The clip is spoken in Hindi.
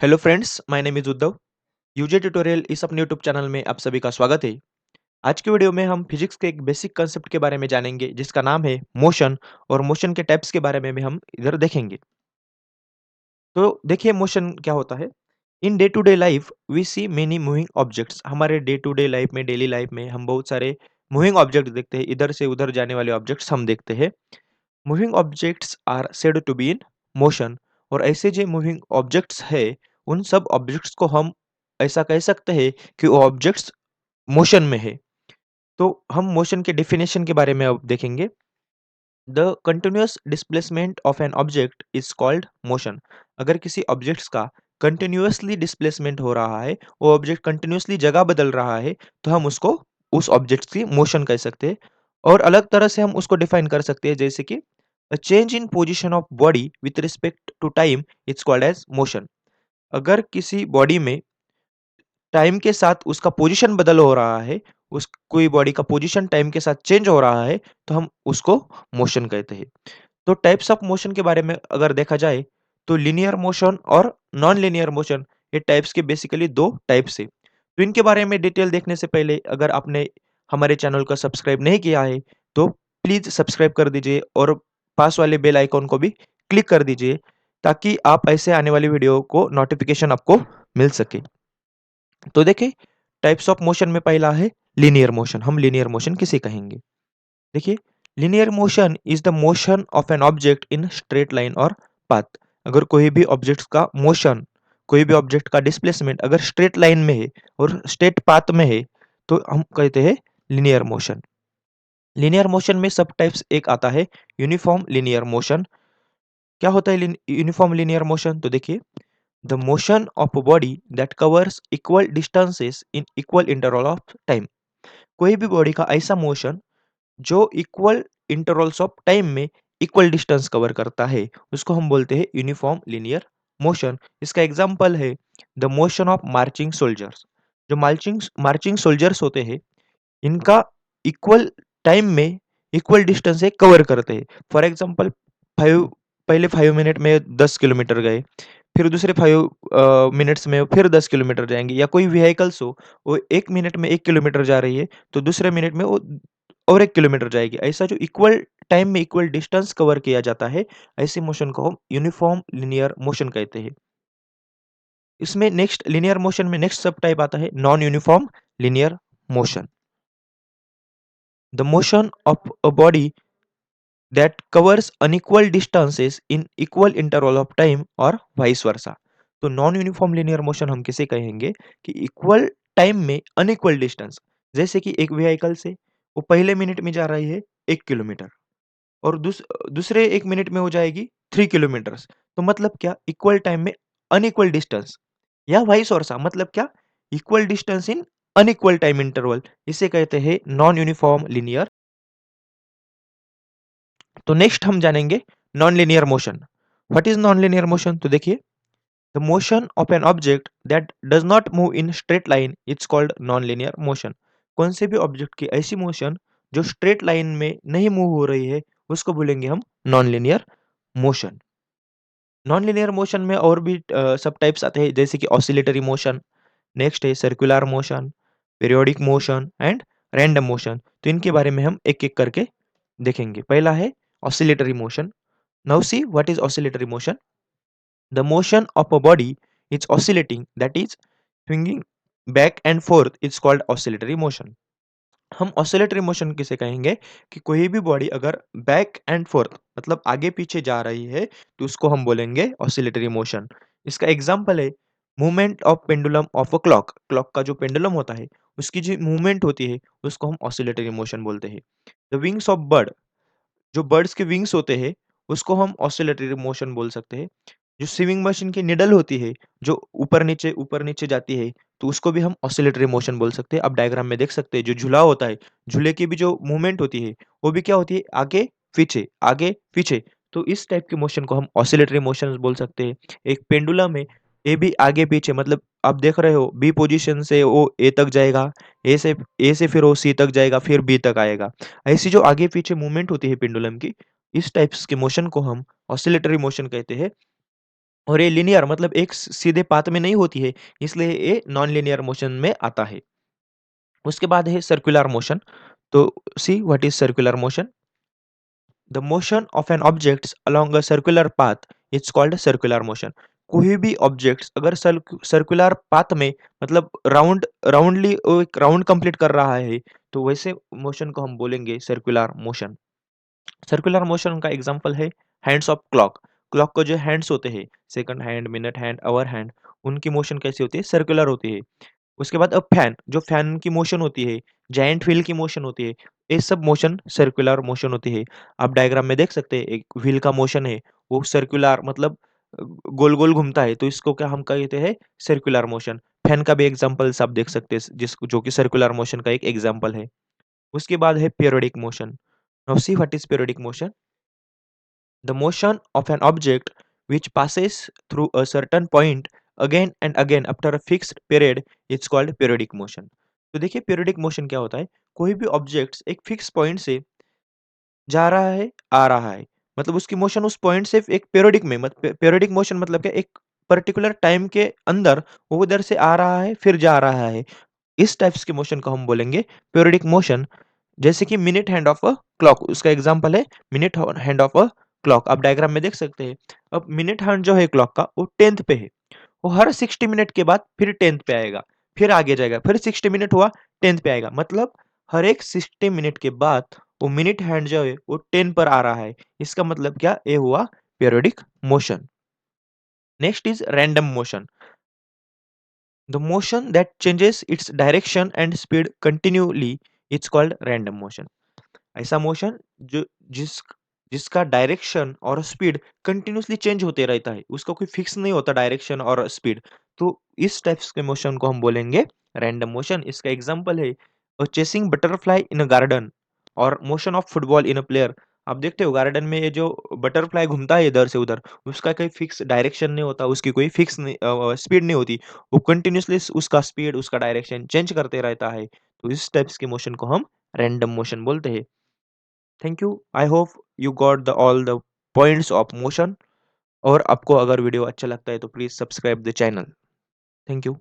Hello friends, my name is Uddhav. U J tutorial इस अपने यूट्यूब चैनल में आप सभी का स्वागत है। आज की वीडियो में हम फिजिक्स के एक बेसिक कांसेप्ट के बारे में जानेंगे जिसका नाम है मोशन और मोशन के टाइप्स के बारे में भी हम इधर देखेंगे। तो देखिए मोशन क्या होता है? In day to day life we see many moving objects. हमारे डे टू डे लाइफ में डेली लाइफ में हम बहुत सारे मूविंग ऑब्जेक्ट देखते हैं, इधर से उधर जाने वाले ऑब्जेक्ट्स हम देखते हैं। Moving objects are said to be in motion. और ऐसे जो मूविंग ऑब्जेक्ट्स है उन सब ऑब्जेक्ट्स को हम ऐसा कह सकते हैं कि वो ऑब्जेक्ट्स मोशन में है। तो हम मोशन के डेफिनेशन के बारे में अब देखेंगे। The continuous displacement of an object is called motion. अगर किसी ऑब्जेक्ट्स का कंटिन्यूअसली डिस्प्लेसमेंट हो रहा है, वो ऑब्जेक्ट कंटिन्यूअसली जगह बदल रहा है, तो हम उसको उस ऑब्जेक्ट की मोशन कह सकते हैं। और अलग तरह से हम उसको डिफाइन कर सकते हैं, जैसे कि a change in position of body with respect to time is called as motion। अगर किसी बॉडी में टाइम के साथ उसका पोजीशन बदल हो रहा है, उस कोई बॉडी का पोजीशन टाइम के साथ चेंज हो रहा है, तो हम उसको मोशन कहते हैं। तो टाइप्स ऑफ मोशन के बारे में अगर देखा जाए, तो लीनियर मोशन और नॉन लीनियर मोशन, ये टाइप्स के बेसिकली 2 टाइप्स है। तो इनके बारे में डिटेल देखने से पहले अगर आपने हमारे चैनल को सब्सक्राइब नहीं किया है, तो प्लीज़ सब्सक्राइब कर दीजिए और पास वाले बेल आइकन को भी क्लिक कर दीजिए, ताकि आप ऐसे आने वाली वीडियो को नोटिफ़िकेशन आपको मिल सके। तो देखिए, टाइप्स ऑफ मोशन में पहला है लीनियर मोशन। हम लीनियर मोशन किसे कहेंगे? देखिए, linear motion is the motion of an object in straight line और पाथ। अगर कोई भी ऑब्जेक्ट का मोशन, कोई भी ऑब्जेक्ट का डिस्प्लेसमेंट अगर स्ट्रेट लाइन में है और स्ट्रेट पाथ में है, तो हम कहते हैं लीनियर मोशन। लीनियर मोशन में सब टाइप्स एक आता है यूनिफॉर्म लीनियर मोशन। क्या होता है यूनिफॉर्म लीनियर मोशन? तो देखिए, the motion of a body that covers equal distances in equal interval of time. कोई भी बॉडी का ऐसा मोशन जो इक्वल इंटरवल्स ऑफ टाइम में इक्वल डिस्टेंस कवर करता है, उसको हम बोलते हैं यूनिफॉर्म लीनियर मोशन। इसका एग्जांपल है the motion of marching soldiers. जो मार्चिंग मार्चिंग सोल्जर्स होते हैं, इनका इक्वल टाइम में इक्वल डिस्टेंस है कवर करते हैं। फॉर एग्जांपल 5 पहले 5 मिनट में 10 किलोमीटर गए, फिर दूसरे 5 मिनट्स में फिर 10 किलोमीटर जाएँगे, या कोई व्हीकल्स हो, वो 1 मिनट में 1 किलोमीटर जा रही है, तो दूसरे मिनट में वो और 1 किलोमीटर जाएगी। ऐसा जो इक्वल टाइम में इक्वल डिस्टेंस कवर किया जाता है, ऐसे मोशन को हम यूनिफॉर्म लीनियर मोशन कहते हैं। इसमें नेक्स्ट लीनियर मोशन में नेक्स्ट सब टाइप आता है non uniform linear motion. The motion of a body that covers unequal distances in equal interval of time और वाइस वर्सा। तो नॉन यूनिफॉर्म लीनियर मोशन हम किसे कहेंगे कि इक्वल टाइम में अनइक्वल डिस्टेंस। जैसे कि एक व्हीकल से वो पहले मिनट में जा रही है 1 किलोमीटर, और दूसरे 1 मिनट में हो जाएगी 3 किलोमीटर्स। तो मतलब क्या? इक्वल टाइम में अनइक्वल डिस्टेंस, या वाइस वर्सा मतलब क्या? Equal distance in unequal time interval. इसे कहते हैं नॉन यूनिफॉर्म लीनियर। तो नेक्स्ट हम जानेंगे non linear motion. What is non linear motion? तो देखिए, the motion of an object that does not move in straight line it's called non linear motion. कौन से भी ऑब्जेक्ट की ऐसी मोशन जो स्ट्रेट लाइन में नहीं मूव हो रही है, उसको बोलेंगे हम non linear motion. Non linear motion में और भी सब टाइप्स आते हैं, जैसे कि ऑसिलेटरी मोशन, नेक्स्ट है circular motion, periodic motion and random motion. तो इनके बारे में हम एक-एक करके देखेंगे। पहला है oscillatory motion. Now see what is oscillatory motion. The motion of a body is oscillating, that is swinging back and fourth is called oscillatory motion. हम ऑसिलेटरी मोशन किसे कहेंगे कि कोई भी बॉडी अगर बैक एंड फोर्थ मतलब आगे पीछे जा रही है, तो उसको हम बोलेंगे ऑसिलेटरी मोशन। इसका एग्जांपल है movement of pendulum of a clock. Clock का जो पेंडुलम होता है, उसकी जो मूवमेंट होती है, उसको हम ऑसिलेटरी मोशन बोलते हैं। द विंग्स ऑफ बर्ड, जो बर्ड्स के विंग्स होते हैं, उसको हम ऑसिलेटरी मोशन बोल सकते हैं। जो स्विमिंग मशीन की निडल होती है, जो ऊपर नीचे जाती है, तो उसको भी हम ऑसिलेटरी मोशन बोल सकते हैं। आप डायग्राम में देख सकते हैं, जो झूला होता है, झूले की भी जो मूवमेंट होती है, वो भी क्या होती है? आगे पीछे। तो इस टाइप के मोशन को हम ऑसिलेटरी मोशंस बोल सकते हैं। एक पेंडुलम है, ये भी आगे पीछे मतलब आप देख रहे हो बी पोजीशन से वो ए तक जाएगा, ए से फिर वो सी तक जाएगा, फिर बी तक आएगा। ऐसी जो आगे पीछे मूवमेंट होती है पेंडुलम की, इस टाइप्स के मोशन को हम ऑसिलेटरी मोशन कहते हैं। और ये लीनियर मतलब एक सीधे पाथ में नहीं होती है, इसलिए ये नॉन लीनियर मोशन में आता है। उसके बाद है सर्कुलर मोशन। तो see what is circular motion? The motion of an object along a circular path is called circular motion. कोई भी ऑब्जेक्ट अगर सर्कुलर पाथ में मतलब राउंडली एक राउंड कंप्लीट कर रहा है, तो वैसे मोशन को हम बोलेंगे सर्कुलर मोशन। सर्कुलर मोशन का एग्जांपल है हैंड्स ऑफ क्लॉक। क्लॉक को जो हैंड्स होते हैं, second hand, minute hand, hour hand, उनकी मोशन कैसी होती है? सर्कुलर होती है। उसके बाद अब फैन, जो फैन की मोशन होती है, जायंट व्हील की मोशन होती है, ये सब मोशन सर्कुलर मोशन होती है। आप डायग्राम में देख सकते हैं, एक व्हील का मोशन है, वो सर्कुलर मतलब गोल-गोल घूमता है, तो इसको क्या हम कहते हैं? Circular motion. फैन का भी एग्जांपल्स आप देख सकते हैं, जो कि सर्कुलर मोशन का एक एग्जांपल है। उसके बाद है periodic motion. Now see what is periodic motion? The motion of an object which passes through a certain point again and again after a fixed period is called periodic motion. तो देखिए पीरियोडिक मोशन क्या होता है? कोई भी ऑब्जेक्ट एक फिक्स पॉइंट से जा रहा है, आ रहा है। मतलब उसकी मोशन उस पॉइंट से एक पीरियोडिक में मत पीरियोडिक मोशन मतलब क्या? एक पर्टिकुलर टाइम के अंदर वो उधर से आ रहा है, फिर जा रहा है। इस टाइप्स के मोशन को हम बोलेंगे पीरियोडिक मोशन। जैसे कि minute hand of a clock, उसका एग्जांपल है minute hand of a clock. आप डायग्राम में देख सकते हैं। अब मिनट हैंड जो है क्लॉक का, वो 10th पे है। वो हर 60 मिनट के बाद फिर 10th पे आएगा, फिर आगे जाएगा, फिर 60 मिनट हुआ 10th पे आएगा। मतलब हर एक 60 मिनट के बाद वो मिनट हैंड जो है वो 10 पर आ रहा है। इसका मतलब क्या? ये हुआ periodic motion. Next is random motion. The motion that changes its direction and speed continually it's called random motion. ऐसा मोशन जो जिस जिसका डायरेक्शन और स्पीड कंटिन्यूअसली चेंज होते रहता है, उसका कोई फिक्स नहीं होता डायरेक्शन और स्पीड, तो इस टाइप्स के मोशन को हम बोलेंगे रैंडम मोशन। इसका एग्जांपल है chasing butterfly in a garden और motion of football in a player. आप देखते हो गार्डन में ये जो बटरफ्लाई घूमता है इधर से उधर, उसका कोई फिक्स डायरेक्शन नहीं होता, उसकी कोई फिक्स स्पीड नहीं होती। वो कंटिन्यूअसली उसका स्पीड, उसका डायरेक्शन चेंज करते रहता है। तो इस टाइप्स के मोशन को हम रैंडम मोशन बोलते हैं। Thank you. I hope you got the all the points of motion. और आपको अगर वीडियो अच्छा लगता है तो please subscribe the channel. Thank you.